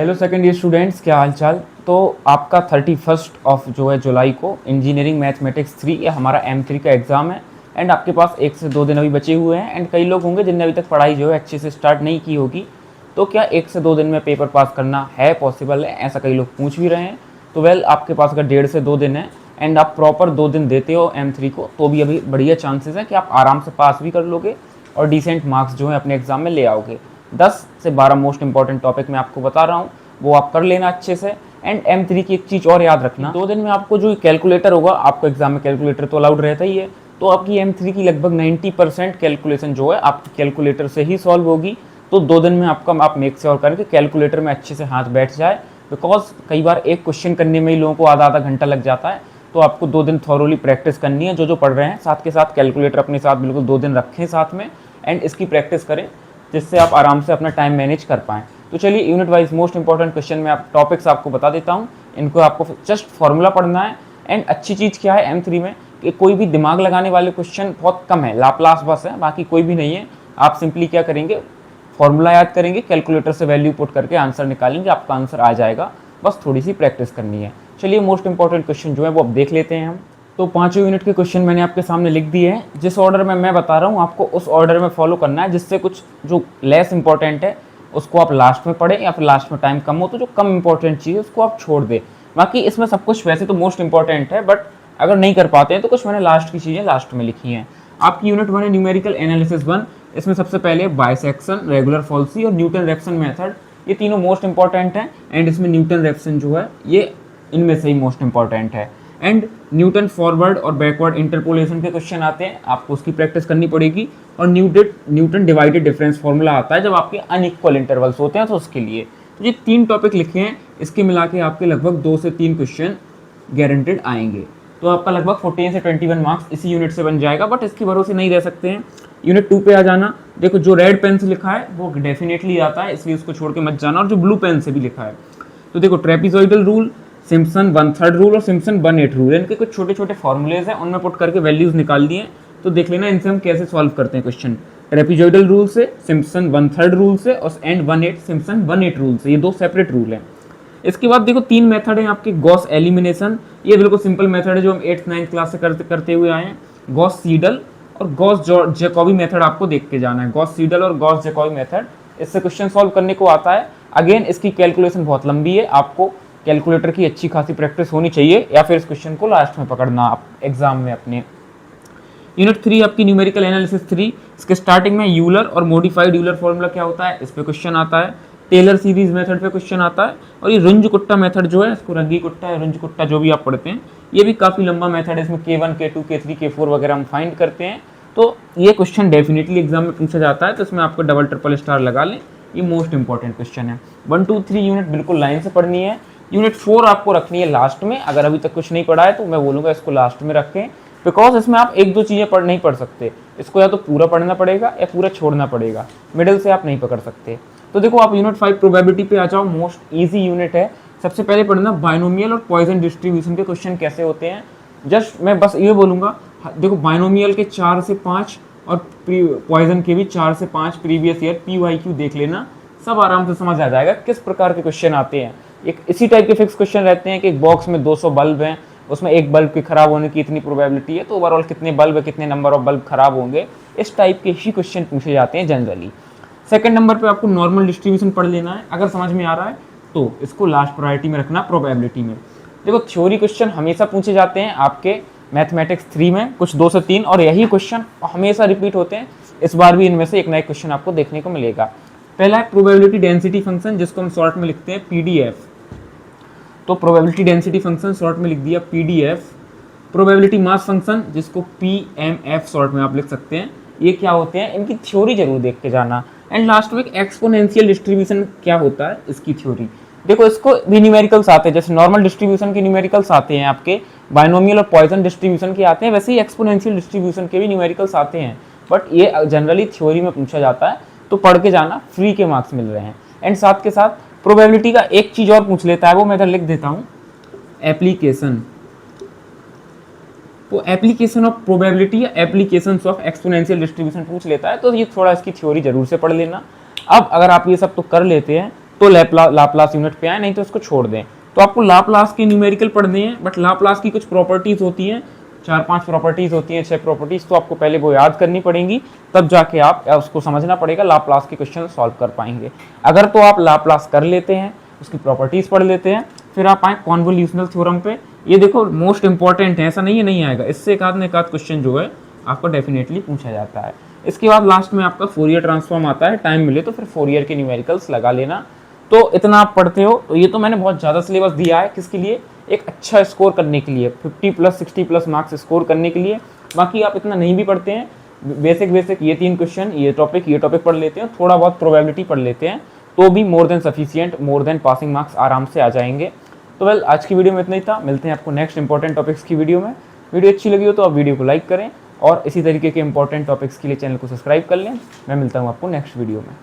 Hello second year students, क्या हाल चाल। तो आपका 31 जो है जुलाई को इंजीनियरिंग मैथमेटिक्स 3 या हमारा M3 का एग्ज़ाम है। एंड आपके पास 1 से 2 दिन अभी बचे हुए हैं। एंड कई लोग होंगे जिनने अभी तक पढ़ाई जो है अच्छे से स्टार्ट नहीं की होगी। तो क्या 1 से 2 दिन में पेपर पास करना है पॉसिबल है, ऐसा कई लोग पूछ भी रहे हैं। तो वेल, आपके पास अगर 1.5 से 2 दिन है एंड आप प्रॉपर 2 दिन देते हो M3 को, तो भी अभी बढ़िया चांसेस हैं कि आप आराम से पास भी कर लोगे और डिसेंट मार्क्स जो है अपने एग्जाम में ले आओगे। 10 से 12 मोस्ट इंपॉर्टेंट टॉपिक मैं आपको बता रहा हूँ, वो आप कर लेना अच्छे से। एंड M3 की एक चीज़ और याद रखना, 2 दिन में आपको जो कैलकुलेटर होगा, आपको एग्जाम में कैलकुलेटर तो अलाउड रहता ही है, तो आपकी M3 की लगभग 90% कैलकुलेशन जो है आपकी कैलकुलेटर से ही सॉल्व होगी। तो 2 दिन में आप मेक श्योर करें कि कैलकुलेटर में अच्छे से हाथ बैठ जाए, बिकॉज कई बार एक क्वेश्चन करने में ही लोगों को आधा आधा घंटा लग जाता है। तो आपको 2 दिन थॉरोली प्रैक्टिस करनी है। जो पढ़ रहे हैं साथ के साथ कैलकुलेटर अपने साथ बिल्कुल 2 दिन रखें साथ में, एंड इसकी प्रैक्टिस करें, जिससे आप आराम से अपना टाइम मैनेज कर पाएँ। तो चलिए, unit wise most important question में आप टॉपिक्स आपको बता देता हूँ। इनको आपको जस्ट फॉर्मूला पढ़ना है। एंड अच्छी चीज़ क्या है M3 में कि कोई भी दिमाग लगाने वाले क्वेश्चन बहुत कम है, लाप्लास बस है, बाकी कोई भी नहीं है। आप सिंपली क्या करेंगे, फॉर्मूला याद करेंगे, कैलकुलेटर से वैल्यू पुट करके आंसर निकालेंगे, आपका आंसर आ जाएगा। बस थोड़ी सी प्रैक्टिस करनी है। चलिए, मोस्ट इंपॉर्टेंट क्वेश्चन जो है वो अब देख लेते हैं हम। तो 5 यूनिट के क्वेश्चन मैंने आपके सामने लिख दिए हैं। जिस ऑर्डर में मैं बता रहा हूँ आपको उस ऑर्डर में फॉलो करना है, जिससे कुछ जो लेस इंपॉर्टेंट है उसको आप लास्ट में पढ़ें, या फिर लास्ट में टाइम कम हो तो जो कम इंपॉर्टेंट चीज़ है उसको आप छोड़ दें। बाकी इसमें सब कुछ वैसे तो मोस्ट इंपॉर्टेंट है, बट अगर नहीं कर पाते हैं तो कुछ मैंने लास्ट की चीज़ें लास्ट में लिखी हैं। आपकी यूनिट 1 है न्यूमेरिकल एनालिसिस 1। इसमें सबसे पहले बाइसेक्शन, रेगुलर फॉल्सी और न्यूटन रेफ्सन मेथड, ये तीनों मोस्ट इंपॉर्टेंट हैं। एंड इसमें न्यूटन रेफ्सन जो है ये इनमें से ही मोस्ट इंपॉर्टेंट है। एंड न्यूटन फॉरवर्ड और बैकवर्ड इंटरपोलेशन के क्वेश्चन आते हैं, आपको उसकी प्रैक्टिस करनी पड़ेगी। और न्यूटन डिवाइडेड डिफरेंस फॉर्मूला आता है जब आपके अनइक्वल इंटरवल्स होते हैं, तो उसके लिए। तो ये 3 टॉपिक लिखे हैं, इसके मिला के आपके लगभग 2 से 3 क्वेश्चन गारंटेड आएंगे। तो आपका लगभग 14 से 21 मार्क्स इसी यूनिट से बन जाएगा, बट इसके भरोसे नहीं रह सकते हैं। यूनिट 2 पे आ जाना। देखो, जो रेड पेन से लिखा है वो डेफिनेटली आता है, इसलिए उसको छोड़ के मत जाना। और जो ब्लू पेन से भी लिखा है, तो देखो, ट्रेपिजॉइडल रूल, सिम्पसन 1/3 रूल और सिम्पसन 1/8 रूल, इनके कुछ छोटे छोटे फॉर्मूलेज हैं, उनमें पुट करके वैल्यूज निकाल दिए। तो देख लेना इनसे हम कैसे सॉल्व करते हैं क्वेश्चन। ट्रेपिजॉइडल रूल से, सिम्पसन 1/3 रूल से और एंड 1/8 सिम्पसन 1/8 रूल से, ये 2 सेपरेट रूल हैं। इसके बाद देखो 3 मेथड हैं आपके। गॉस एलिमिनेशन, ये बिल्कुल सिंपल मेथड है जो हम 8th 9th क्लास से करते हुए आए हैं। गॉस सीडल और गॉस जैकोबी मेथड आपको देख के जाना है। गॉस सीडल और गॉस जैकोबी मेथड, इससे क्वेश्चन सॉल्व करने को आता है। अगेन इसकी कैलकुलेशन बहुत लंबी है, आपको कैलकुलेटर की अच्छी खासी प्रैक्टिस होनी चाहिए, या फिर इस क्वेश्चन को लास्ट में पकड़ना आप एग्जाम में अपने। यूनिट 3 आपकी न्यूमेरिकल एनालिसिस 3, इसके स्टार्टिंग में यूलर और मॉडिफाइड यूलर फॉर्मूला क्या होता है, इस पे क्वेश्चन आता है। टेलर सीरीज मेथड पे क्वेश्चन आता है। और ये रुंज कुट्टा मेथड जो है, इसको रंगी कुट्टा या रुंज कुट्टा जो भी आप पढ़ते हैं, ये भी काफ़ी लंबा मेथड है। इसमें K1 K2 K3 K4 वगैरह हम फाइंड करते हैं। तो ये क्वेश्चन डेफिनेटली एग्जाम में पूछा जाता है, तो इसमें आपको डबल ट्रिपल स्टार लगा लें, ये मोस्ट इंपॉर्टेंट क्वेश्चन है। 1 2 3 यूनिट बिल्कुल लाइन से पढ़नी है। यूनिट 4 आपको रखनी है लास्ट में। अगर अभी तक कुछ नहीं पढ़ा है तो मैं बोलूँगा इसको लास्ट में रखें, बिकॉज इसमें आप 1-2 चीज़ें नहीं पढ़ सकते। इसको या तो पूरा पढ़ना पड़ेगा या पूरा छोड़ना पड़ेगा, मिडिल से आप नहीं पकड़ सकते। तो देखो, आप यूनिट 5 प्रोबेबिलिटी पे आ जाओ। मोस्ट इजी यूनिट है। सबसे पहले पढ़ना बाइनोमियल और पॉइजन डिस्ट्रीब्यूशन के क्वेश्चन कैसे होते हैं। जस्ट मैं बस ये बोलूँगा, देखो, बाइनोमियल के 4 से 5 और पॉइजन के भी 4 से 5 प्रीवियस ईयर PYQ देख लेना, सब आराम से समझ आ जाएगा किस प्रकार के क्वेश्चन आते हैं। एक इसी टाइप के फिक्स क्वेश्चन रहते हैं कि एक बॉक्स में 200 बल्ब हैं, उसमें एक बल्ब के खराब होने की इतनी प्रोबेबिलिटी है, तो ओवरऑल कितने बल्ब, कितने नंबर ऑफ बल्ब खराब होंगे, इस टाइप के ही क्वेश्चन पूछे जाते हैं जनरली। सेकंड नंबर पे आपको नॉर्मल डिस्ट्रीब्यूशन पढ़ लेना है। अगर समझ में आ रहा है तो इसको लास्ट प्रायोरिटी में रखना प्रोबेबिलिटी में। देखो, थ्योरी क्वेश्चन हमेशा पूछे जाते हैं आपके मैथमेटिक्स 3 में, कुछ 2 से 3, और यही क्वेश्चन हमेशा रिपीट होते हैं। इस बार भी इनमें से एक नया क्वेश्चन आपको देखने को मिलेगा। पहला है प्रोबेबिलिटी डेंसिटी फंक्शन, जिसको हम शॉर्ट में लिखते हैं PDF। तो प्रोबेबिलिटी डेंसिटी फंक्शन शॉर्ट में लिख दिया PDF। प्रोबेबिलिटी मास फंक्शन, जिसको PMF शॉर्ट में आप लिख सकते हैं। ये क्या होते हैं, इनकी थ्योरी जरूर देख के जाना। एंड लास्ट में एक्सपोनेंशियल डिस्ट्रीब्यूशन क्या होता है, इसकी थ्योरी। देखो, इसको भी न्यूमेरिकल्स आते हैं, जैसे नॉर्मल डिस्ट्रीब्यूशन के न्यूमेरिकल्स आते हैं आपके, बाइनोमियल और पॉइजन डिस्ट्रीब्यूशन के आते हैं, वैसे ही एक्सपोनेंशियल डिस्ट्रीब्यूशन के भी न्यूमेरिकल्स आते हैं, बट ये जनरली थ्योरी में पूछा जाता है, तो पढ़ के जाना, फ्री के मार्क्स मिल रहे हैं। एंड साथ के साथ प्रोबेबिलिटी का एक चीज और पूछ लेता है, वो मैं इधर लिख देता हूँ, एप्लीकेशन। तो एप्लीकेशन ऑफ प्रोबेबिलिटी या एप्लीकेशंस ऑफ एक्सपोनेंशियल डिस्ट्रीब्यूशन पूछ लेता है, तो ये थोड़ा इसकी थ्योरी जरूर से पढ़ लेना। अब अगर आप ये सब तो कर लेते हैं, तो लाप्लास यूनिट पे आए, नहीं तो इसको छोड़ दें। तो आपको लाप्लास के न्यूमेरिकल पढ़ने हैं, बट लाप्लास की कुछ प्रॉपर्टीज़ होती हैं, 4-5 प्रॉपर्टीज़ होती हैं, 6 प्रॉपर्टीज़, तो आपको पहले वो याद करनी पड़ेंगी, तब जाके आप उसको समझना पड़ेगा, लाप्लास के क्वेश्चन सॉल्व कर पाएंगे। अगर तो आप लाप्लास कर लेते हैं, उसकी प्रॉपर्टीज़ पढ़ लेते हैं, फिर आप आए कॉन्वोल्यूशनल थ्योरम पे। ये देखो मोस्ट इंपॉर्टेंट है, ऐसा नहीं है नहीं आएगा, इससे एक आध क्वेश्चन जो है आपको डेफिनेटली पूछा जाता है। इसके बाद लास्ट में आपका फोरियर ट्रांसफॉर्म आता है, टाइम मिले तो फिर फोरियर के न्यूमेरिकल्स लगा लेना। तो इतना आप पढ़ते हो, तो ये तो मैंने बहुत ज़्यादा सिलेबस दिया है, किसके लिए, एक अच्छा स्कोर करने के लिए, 50+ 60+ मार्क्स स्कोर करने के लिए। बाकी आप इतना नहीं भी पढ़ते हैं, बेसिक ये 3 क्वेश्चन, ये टॉपिक पढ़ लेते हैं, थोड़ा बहुत प्रोबेबिलिटी पढ़ लेते हैं, तो भी more than sufficient, more than passing marks आराम से आ जाएंगे। तो वेल, आज की वीडियो में इतना ही था, मिलते हैं आपको नेक्स्ट इंपॉर्टेंट टॉपिक्स की वीडियो में। वीडियो अच्छी लगी हो तो आप वीडियो को लाइक करें, और इसी तरीके के इंपॉर्टेंट टॉपिक्स के लिए चैनल को सब्सक्राइब कर लें। मैं मिलता हूँ आपको नेक्स्ट वीडियो में।